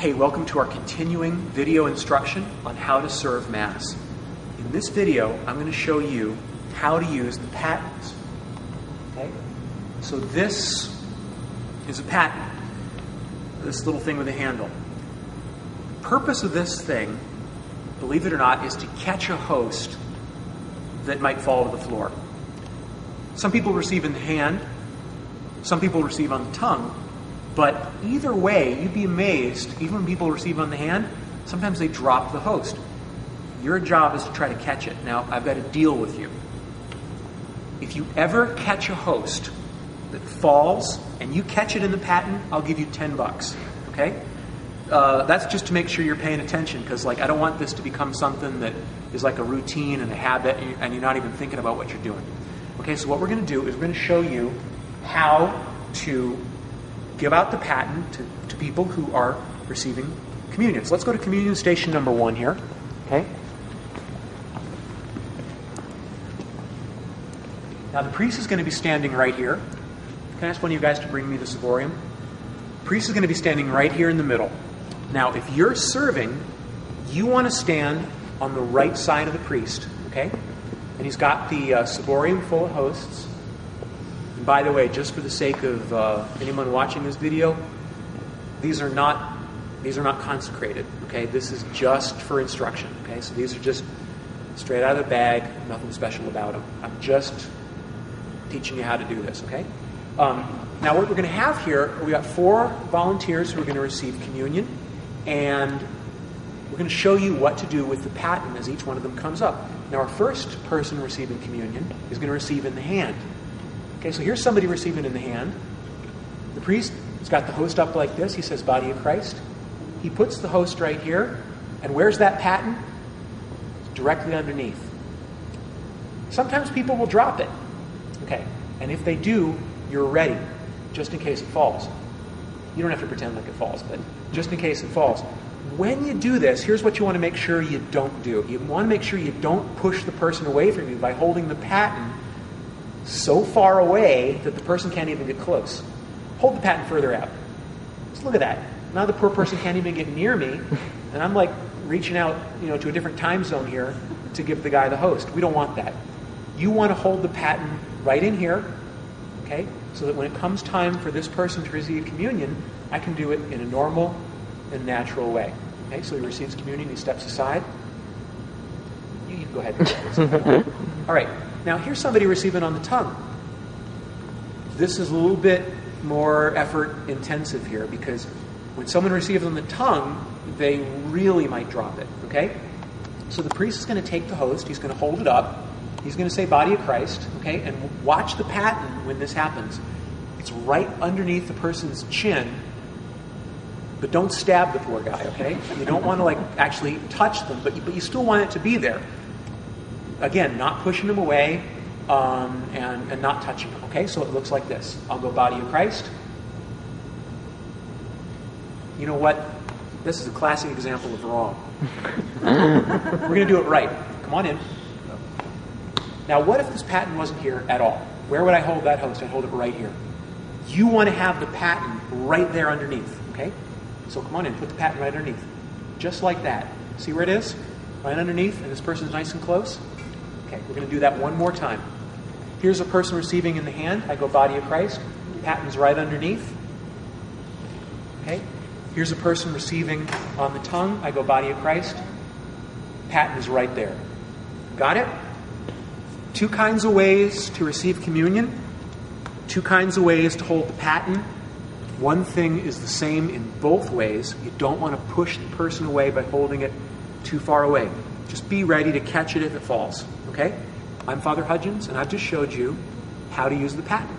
Hey, welcome to our continuing video instruction on how to serve Mass. In this video, I'm going to show you how to use the patens. Okay? So this is a paten, this little thing with a handle. The purpose of this thing, believe it or not, is to catch a host that might fall to the floor. Some people receive in the hand, some people receive on the tongue, but either way, you'd be amazed, even when people receive on the hand, sometimes they drop the host. Your job is to try to catch it. Now, I've got to deal with you. If you ever catch a host that falls and you catch it in the paten, I'll give you $10, okay? That's just to make sure you're paying attention, because I don't want this to become something that is like a routine and a habit and you're not even thinking about what you're doing. Okay, so what we're going to do is we're going to show you how to give out the paten to people who are receiving communion. So let's go to communion station number 1 here. Okay. Now the priest is going to be standing right here. Can I ask one of you guys to bring me the ciborium? The priest is going to be standing right here in the middle. Now if you're serving, you want to stand on the right side of the priest. Okay? And he's got the ciborium full of hosts. And by the way, just for the sake of anyone watching this video, these are not consecrated. Okay, this is just for instruction. Okay, so these are just straight out of the bag, nothing special about them. I'm just teaching you how to do this. Okay. Now what we're going to have here, we got 4 volunteers who are going to receive communion, and we're going to show you what to do with the paten as each one of them comes up. Now our first person receiving communion is going to receive in the hand. Okay, so here's somebody receiving in the hand. The priest has got the host up like this. He says, "Body of Christ." He puts the host right here. And where's that paten? Directly underneath. Sometimes people will drop it. Okay, and if they do, you're ready, just in case it falls. You don't have to pretend like it falls, but just in case it falls. When you do this, here's what you want to make sure you don't do. You want to make sure you don't push the person away from you by holding the paten so far away that the person can't even get close. Hold the paten further out. Just look at that. Now the poor person can't even get near me, and I'm like reaching out, to a different time zone here to give the guy the host. We don't want that. You want to hold the paten right in here, okay, so that when it comes time for this person to receive communion, I can do it in a normal and natural way. Okay, so he receives communion, he steps aside. You go ahead. All right. Now here's somebody receiving on the tongue. This is a little bit more effort intensive here, because when someone receives on the tongue, they really might drop it, okay? So the priest is going to take the host, he's going to hold it up, he's going to say, "Body of Christ," okay? And watch the paten when this happens. It's right underneath the person's chin, but don't stab the poor guy, okay? You don't want to actually touch them, but you still want it to be there. Again, not pushing them away and not touching them. Okay, so it looks like this. I'll go, "Body of Christ." You know what? This is a classic example of wrong. We're going to do it right. Come on in. Now, what if this paten wasn't here at all? Where would I hold that host? I'd hold it right here. You want to have the paten right there underneath. Okay? So come on in. Put the paten right underneath. Just like that. See where it is? Right underneath, and this person's nice and close. Okay, we're going to do that one more time. Here's a person receiving in the hand. I go, "Body of Christ." Paten's right underneath. Okay. Here's a person receiving on the tongue. I go, "Body of Christ." Paten is right there. Got it? 2 kinds of ways to receive communion. 2 kinds of ways to hold the paten. One thing is the same in both ways. You don't want to push the person away by holding it too far away. Just be ready to catch it if it falls. Okay? I'm Father Hudgins, and I've just showed you how to use the paten.